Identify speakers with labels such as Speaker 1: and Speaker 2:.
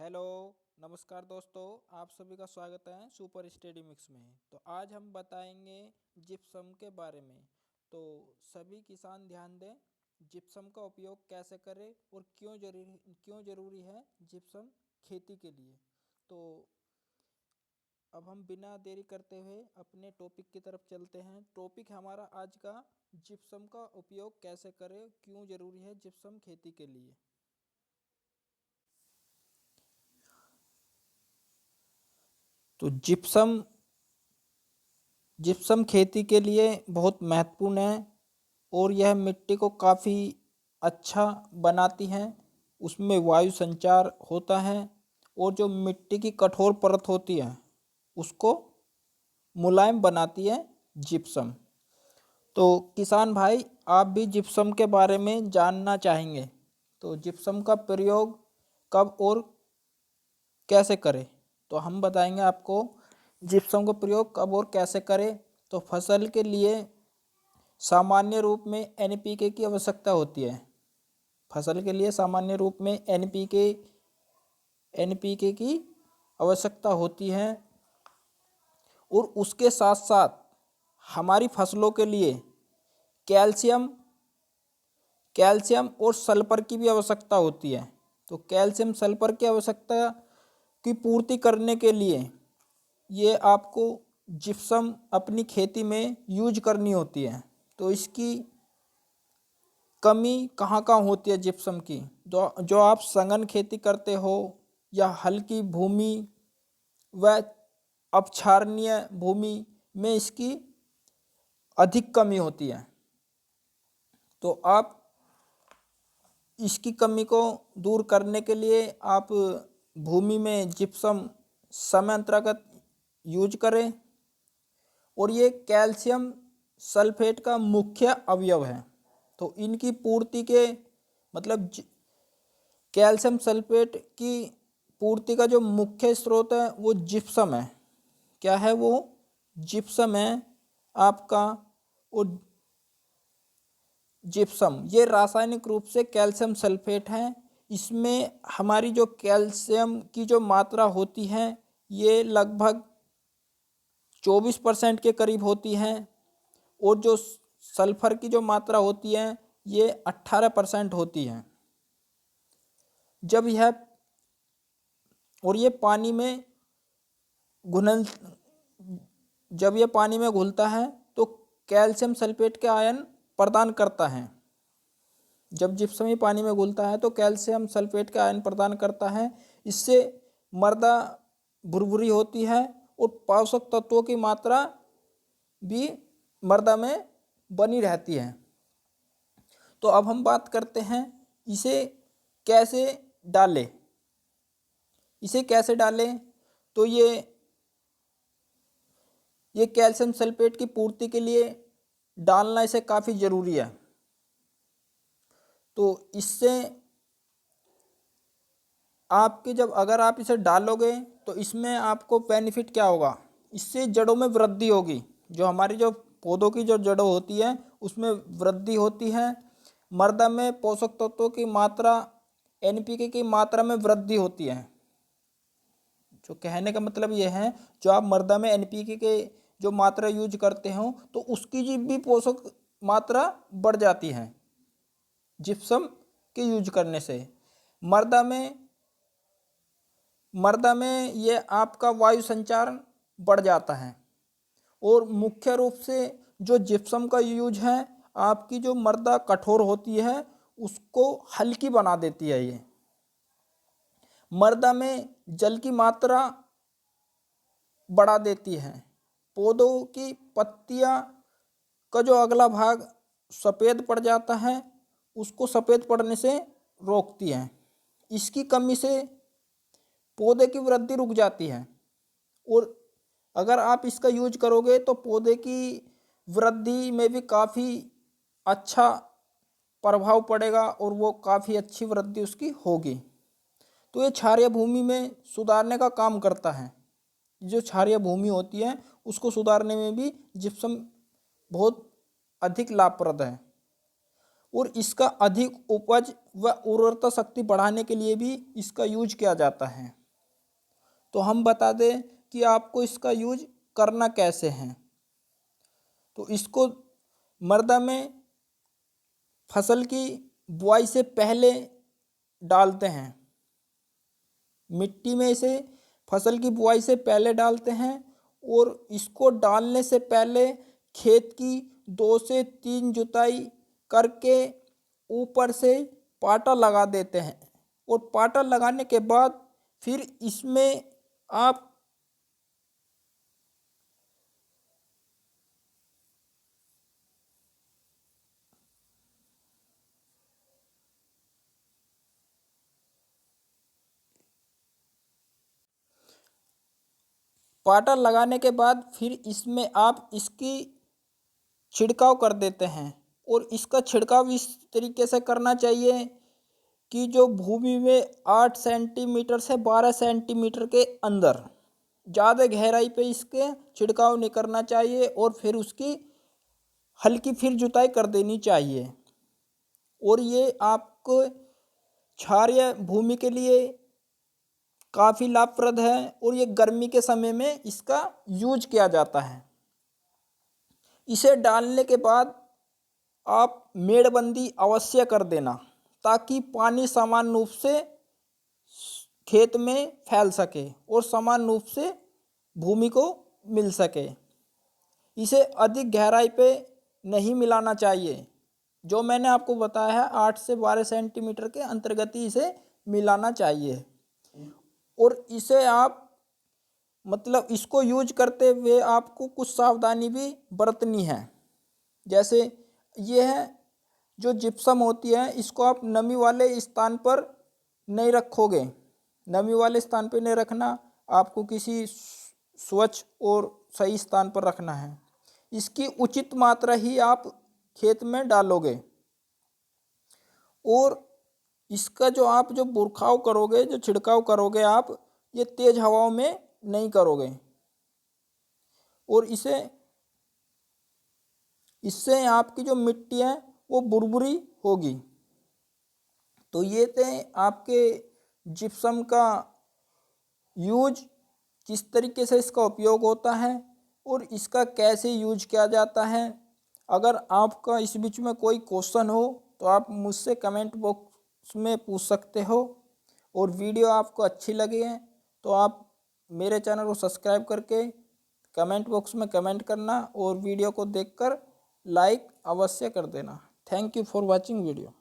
Speaker 1: Hello. नमस्कार दोस्तों, आप सभी का स्वागत है सुपर स्टडी मिक्स में। तो आज हम बताएंगे जिप्सम के बारे में। तो सभी किसान ध्यान दें, जिप्सम का उपयोग कैसे करें और क्यों ज़रूरी है जिप्सम खेती के लिए। तो अब हम बिना देरी करते हुए अपने टॉपिक की तरफ चलते हैं। टॉपिक हमारा आज का जिप्सम का उपयोग कैसे करें, क्यों ज़रूरी है जिप्सम खेती के लिए। तो जिप्सम खेती के लिए बहुत महत्वपूर्ण है और यह मिट्टी को काफ़ी अच्छा बनाती है। उसमें वायु संचार होता है और जो मिट्टी की कठोर परत होती है उसको मुलायम बनाती है जिप्सम। तो किसान भाई, आप भी जिप्सम के बारे में जानना चाहेंगे। तो जिप्सम का प्रयोग कब और कैसे करें, तो हम बताएंगे आपको जिप्सम का प्रयोग कब और कैसे करें। तो फसल के लिए सामान्य रूप में एनपीके की आवश्यकता होती है। फसल के लिए सामान्य रूप में एनपीके की आवश्यकता होती है और उसके साथ साथ हमारी फसलों के लिए कैल्शियम कैल्शियम और सल्फर की भी आवश्यकता होती है। तो कैल्शियम सल्फर की आवश्यकता की पूर्ति करने के लिए ये आपको जिप्सम अपनी खेती में यूज करनी होती है। तो इसकी कमी कहाँ कहाँ होती है जिप्सम की, जो आप सघन खेती करते हो या हल्की भूमि व अपक्षारणीय भूमि में इसकी अधिक कमी होती है। तो आप इसकी कमी को दूर करने के लिए आप भूमि में जिप्सम समयांतरागत यूज करें। और ये कैल्शियम सल्फेट का मुख्य अवयव है। तो इनकी पूर्ति के मतलब कैल्शियम सल्फेट की पूर्ति का जो मुख्य स्रोत है वो जिप्सम है। क्या है वो? जिप्सम है आपका। और जिप्सम ये रासायनिक रूप से कैल्शियम सल्फेट है। इसमें हमारी जो कैल्शियम की जो मात्रा होती है ये लगभग 24% के करीब होती है और जो सल्फर की जो मात्रा होती है ये 18% होती है। जब यह और ये पानी में घुल जब यह पानी में घुलता है तो कैल्शियम सल्फेट के आयन प्रदान करता है। जब जिप्सम पानी में घुलता है तो कैल्शियम सल्फेट का आयन प्रदान करता है। इससे मृदा भुरभुरी होती है और पोषक तत्वों की मात्रा भी मृदा में बनी रहती है। तो अब हम बात करते हैं इसे कैसे डालें। तो ये कैल्शियम सल्फेट की पूर्ति के लिए डालना इसे काफ़ी ज़रूरी है। तो इससे आपके जब अगर आप इसे डालोगे तो इसमें आपको बेनिफिट क्या होगा? इससे जड़ों में वृद्धि होगी। जो हमारी जो पौधों की जो जड़ों होती है उसमें वृद्धि होती है। मृदा में पोषक तत्वों की मात्रा एनपीके की मात्रा में वृद्धि होती है। जो कहने का मतलब ये है, जो आप मृदा में एनपीके के जो मात्रा यूज करते हो तो उसकी जी भी पोषक मात्रा बढ़ जाती है जिप्सम के यूज करने से। मृदा में ये आपका वायु संचार बढ़ जाता है। और मुख्य रूप से जो जिप्सम का यूज है आपकी जो मृदा कठोर होती है उसको हल्की बना देती है। ये मृदा में जल की मात्रा बढ़ा देती है। पौधों की पत्तियां का जो अगला भाग सफ़ेद पड़ जाता है उसको सफ़ेद पड़ने से रोकती है। इसकी कमी से पौधे की वृद्धि रुक जाती है और अगर आप इसका यूज करोगे तो पौधे की वृद्धि में भी काफ़ी अच्छा प्रभाव पड़ेगा और वो काफ़ी अच्छी वृद्धि उसकी होगी। तो ये क्षारीय भूमि में सुधारने का काम करता है। जो क्षारीय भूमि होती है उसको सुधारने में भी जिप्सम बहुत अधिक लाभप्रद है। और इसका अधिक उपज व उर्वरता शक्ति बढ़ाने के लिए भी इसका यूज किया जाता है। तो हम बता दें कि आपको इसका यूज करना कैसे है। तो इसको मृदा में फसल की बुआई से पहले डालते हैं, मिट्टी में इसे फसल की बुआई से पहले डालते हैं और इसको डालने से पहले खेत की 2 से 3 जुताई करके ऊपर से पाटा लगा देते हैं और पाटा लगाने के बाद फिर इसमें आप पाटा लगाने के बाद फिर इसमें आप इसकी छिड़काव कर देते हैं और इसका छिड़काव इस तरीके से करना चाहिए कि जो भूमि में 8 सेंटीमीटर से 12 सेंटीमीटर के अंदर, ज़्यादा गहराई पे इसके छिड़काव नहीं करना चाहिए और फिर उसकी हल्की फिर जुताई कर देनी चाहिए। और ये आपको क्षारीय भूमि के लिए काफ़ी लाभप्रद है और ये गर्मी के समय में इसका यूज किया जाता है। इसे डालने के बाद आप मेड़बंदी अवश्य कर देना ताकि पानी समान रूप से खेत में फैल सके और समान रूप से भूमि को मिल सके। इसे अधिक गहराई पे नहीं मिलाना चाहिए, जो मैंने आपको बताया है 8 से 12 सेंटीमीटर के अंतर्गत ही इसे मिलाना चाहिए। और इसे आप मतलब इसको यूज करते हुए आपको कुछ सावधानी भी बरतनी है। जैसे ये है जो जिप्सम होती है, इसको आप नमी वाले स्थान पर नहीं रखोगे, नमी वाले स्थान पर नहीं रखना, आपको किसी स्वच्छ और सही स्थान पर रखना है। इसकी उचित मात्रा ही आप खेत में डालोगे और इसका जो बुरखाव करोगे, जो छिड़काव करोगे आप, ये तेज हवाओं में नहीं करोगे और इससे आपकी जो मिट्टी है वो बुरबुरी होगी। तो ये थे आपके जिप्सम का यूज, किस तरीके से इसका उपयोग होता है और इसका कैसे यूज किया जाता है। अगर आपका इस बीच में कोई क्वेश्चन हो तो आप मुझसे कमेंट बॉक्स में पूछ सकते हो और वीडियो आपको अच्छी लगे तो आप मेरे चैनल को सब्सक्राइब करके कमेंट बॉक्स में कमेंट करना और वीडियो को देखकर लाइक अवश्य कर देना। Thank you for watching video.